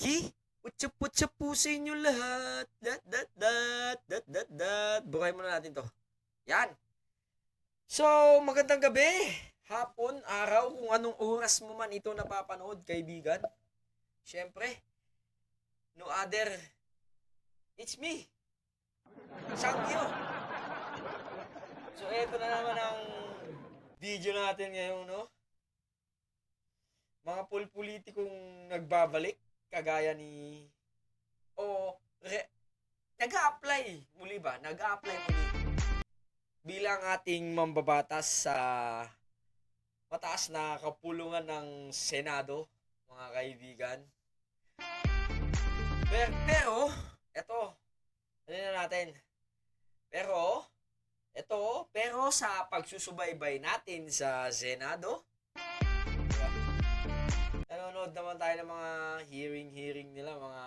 Ki, utsup-utsup po sa inyo lahat. Dat. Bukayin muna natin to. Yan. So, magandang gabi, hapon, araw, kung anong oras mo man ito napapanood, kaibigan. Siyempre, no other, it's me, Sangyo. So, eto na naman ang video natin ngayon, no? Mga politikong nagbabalik, kagaya ni... O, nag-a-apply muli ba? Nag-a-apply muli bilang ating mambabatas sa mataas na kapulungan ng Senado, mga kaibigan. Pero eto, ano na natin? Pero sa pagsusubaybay natin sa Senado, nanonood naman tayo ng mga hearing nila, mga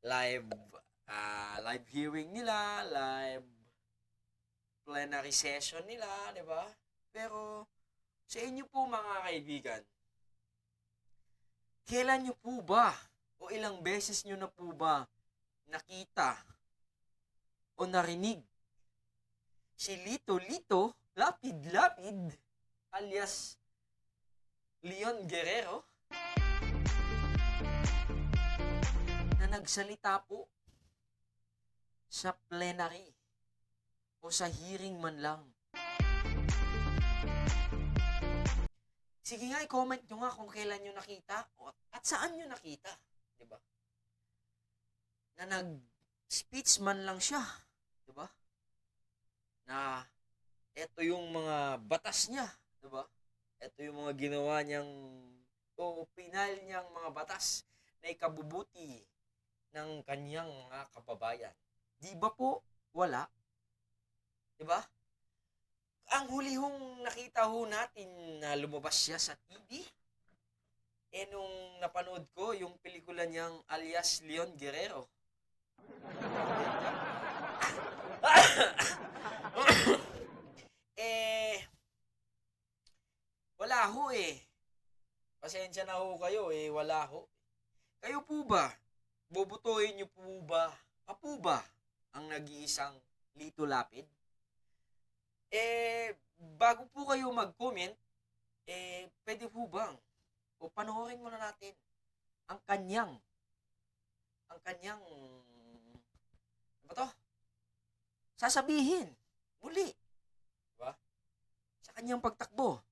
live hearing nila, live plenary session nila, di ba? Pero sa inyo po mga kaibigan, kailan nyo po ba o ilang beses nyo na po ba nakita o narinig si Lito Lapid alias Leon Guerrero na nagsalita po sa plenary o sa hearing man lang? Sige nga, i-comment nyo nga kung kailan nyo nakita at saan nyo nakita, di ba? Na nag-speech man lang siya, di ba? Na eto yung mga batas niya, di ba? Ito yung mga ginawa niyang o pinal niyang mga batas na ikabubuti ng kanyang mga kababayan. Di ba po? Wala. Di ba? Ang huli hong nakita ho natin na lumabas siya sa TV, nung napanood ko yung pelikula niyang alias Leon Guerrero. Wala ho eh. Pasensya na ho kayo eh, wala ho. Kayo po ba? Bobotohin niyo po ba ang nag-iisang Lito Lapid? Bago po kayo mag-comment, pwede po bang o panoorin muna natin ang kanyang ano ba to? Sasabihin muli, diba? Sa kanyang pagtakbo.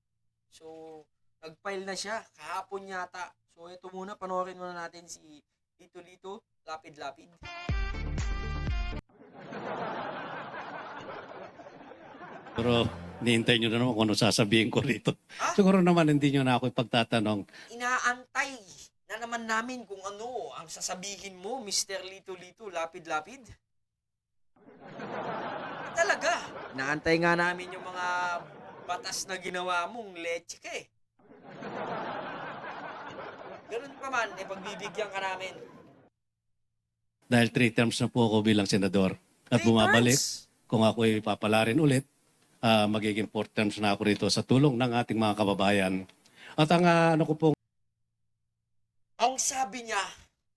So, nag-file na siya kahapon yata. So, ito muna, panoorin muna natin si Lito Lapid. Pero nihintay nyo na naman kung ano sasabihin ko rito. Ha? Siguro naman hindi nyo na ako ipagtatanong. Inaantay na naman namin kung ano ang sasabihin mo, Mr. Lito Lapid. Talaga. Inaantay nga namin yung mga batas na ginawa mong leche ka eh. Ganun pa man, pagbibigyan ka namin. Dahil 3 terms na po ako bilang senador. At 3 bumabalik, terms? kung ako ay papalarin ulit, magiging 4 terms na ako rito sa tulong ng ating mga kababayan. At ang ano ko po, Ang sabi niya,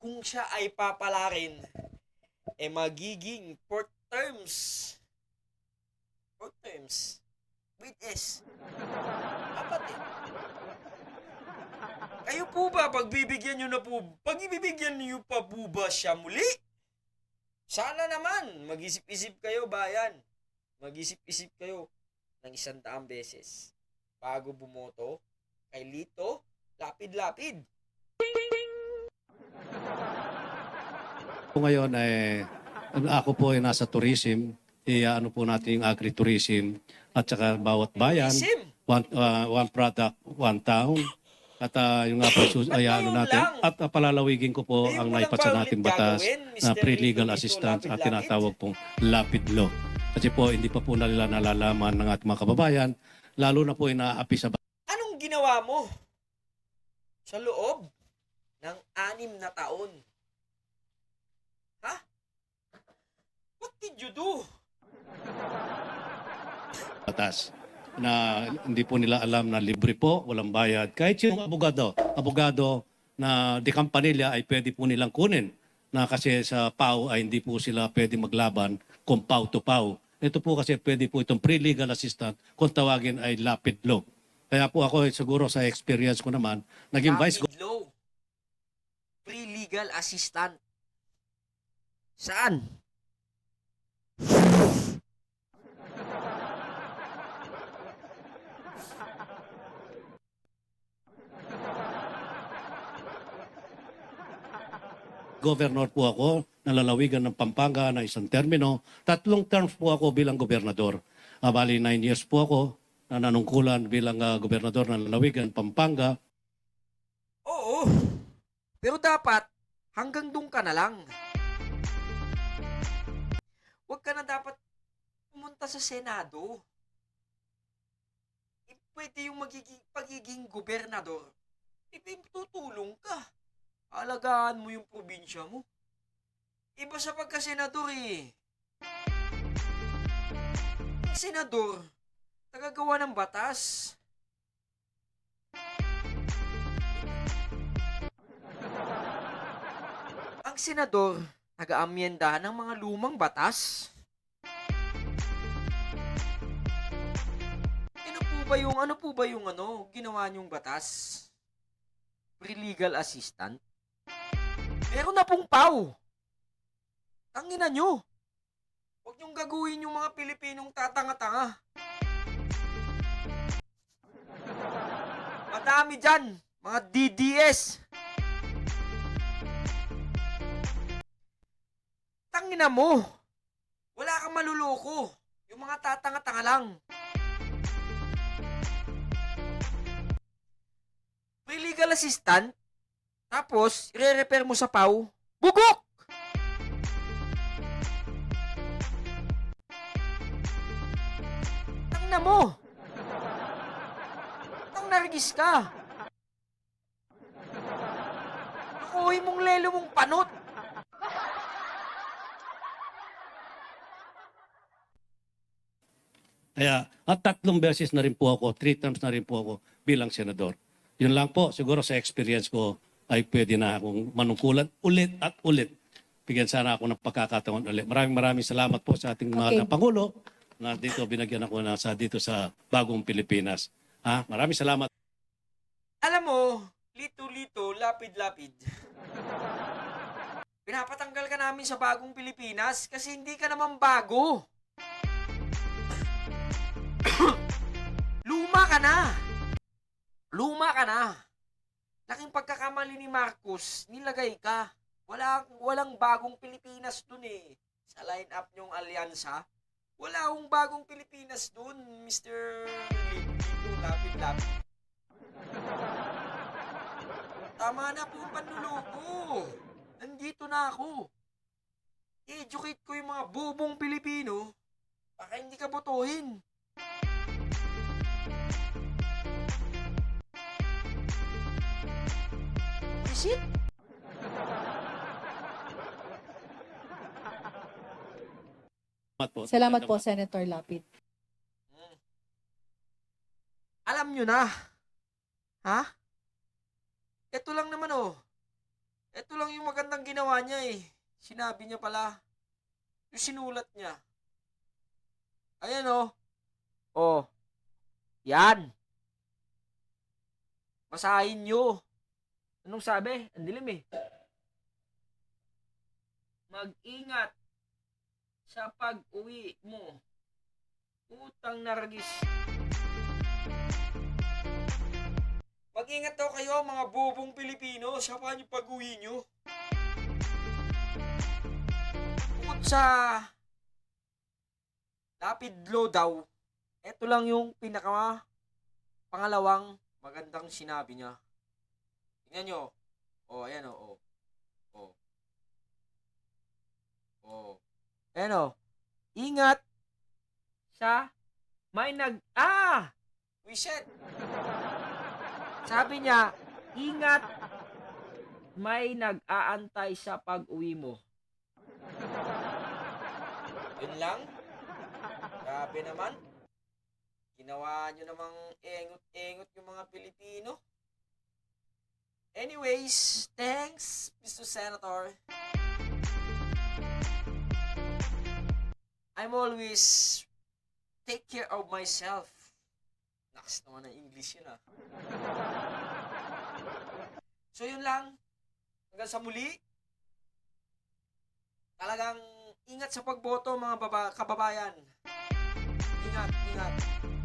kung siya ay papalarin, magiging 4 terms. 4 terms. With S. Apat eh. Kayo po ba, pagbibigyan niyo pa po ba siya muli? Sana naman, mag-isip-isip kayo, bayan. Mag-isip-isip kayo ng 100 beses bago bumoto kay Lito Lapid. ngayon ako po ay nasa tourism. Ano po natin yung agritourism at saka bawat bayan, Tourism? one product, one town. At yung nga po, ano natin, at palalawigin ko po Ngayon ang mo lang naipasa ba natin ulit batas gagawin, na Mr. pre-legal Lito assistance at Lapid? tinatawag pong lapid law. Kasi po, hindi pa po nila nalalaman ng ating mga kababayan, lalo na po inaapi sa Anong ginawa mo sa loob ng 6 na taon? Ha? What did you do? batas na hindi po nila alam na libre po, walang bayad. Kahit yung abogado, na di Campanilla ay pwede po nilang kunin na kasi sa PAO ay hindi po sila pwede maglaban kung PAO to PAO. Ito po kasi pwede po itong pre-legal assistant kung tawagin ay lapid law. Kaya po ako siguro sa experience ko naman, naging vice Lapid law. Pre-legal assistant. Saan? governor po ako, nalalawigan ng Pampanga na isang termino. 3 terms po ako bilang gobernador. Bali 9 years po ako na nanungkulan bilang gobernador ng lalawigan Pampanga. Oo. Pero dapat, hanggang doon ka na lang. Huwag ka na dapat pumunta sa Senado. Pwede yung pagiging gobernador. Tutulong ka. Alagaan mo yung probinsya mo. Iba sa pagka-senador eh. Yung senador, tagagawa ng batas. Ang senador, taga-amyenda ng mga lumang batas. Ano po ba yung ginawa niyong batas? Pre-legal assistant? Meron na pong PAW. Tangina nyo. Huwag niyong gagawin yung mga Pilipinong tatanga-tanga. Madami dyan, mga DDS. Tangina mo. Wala kang maluloko. Yung mga tatanga-tanga lang. Pre-legal assistant, tapos i-repair mo sa PAW, bugok! Tangina mo. Tang nargis ka. Nakuhay mong lelo mong panot. Kaya at 3 beses na rin po ako, 3 times na rin po ako bilang senador. Yun lang po, siguro sa experience ko ay pwede na akong manungkulan ulit at ulit. Bigyan sana ako ng pagkakataon ulit. Maraming salamat po sa ating mga Pangulo na dito binagyan ako na dito sa bagong Pilipinas. Maraming salamat. Alam mo, lito-lito, lapid-lapid. Pinapatanggal ka namin sa bagong Pilipinas kasi hindi ka naman bago. Luma ka na. Luma ka na. Laking pagkakamali ni Marcos, nilagay ka. Walang bagong Pilipinas dun eh. Sa line-up nyong alyansa, wala akong bagong Pilipinas dun, Mr. Lito, lapid-lapid. Tama na po ang panluloko. Nandito na ako. I-educate ko yung mga bobong Pilipino baka hindi ka botohin. Visit? Salamat po, Senator Lapid. Alam nyo na. Ha? Ito lang naman oh. Ito lang yung magandang ginawa niya eh. Sinabi niya pala. Yung sinulat niya. Ayan oh. Oh. Yan. Basahin nyo. Anong sabi? Ang dilim eh. Mag-ingat sa pag-uwi mo. Utang nargis. Mag-ingat daw kayo mga bobong Pilipino sa yung pag-uwi nyo. Bukod sa lapid law daw, eto lang yung pangalawang magandang sinabi niya. Tingnan nyo. Oh, ayan oh. Oh. Oh. Ayan oh. Ingat sa may Wiset. Sabi niya, ingat may nag-aantay sa pag-uwi mo. Yun lang? Grabe naman. Ginawa nyo namang engot-engot yung mga Pilipino. Anyways, thanks, Mr. Senator. I'm always take care of myself. Naks naman ng English yun ah. So yun lang. Hanggang sa muli. Talagang ingat sa pagboto mga kababayan. Ingat, ingat.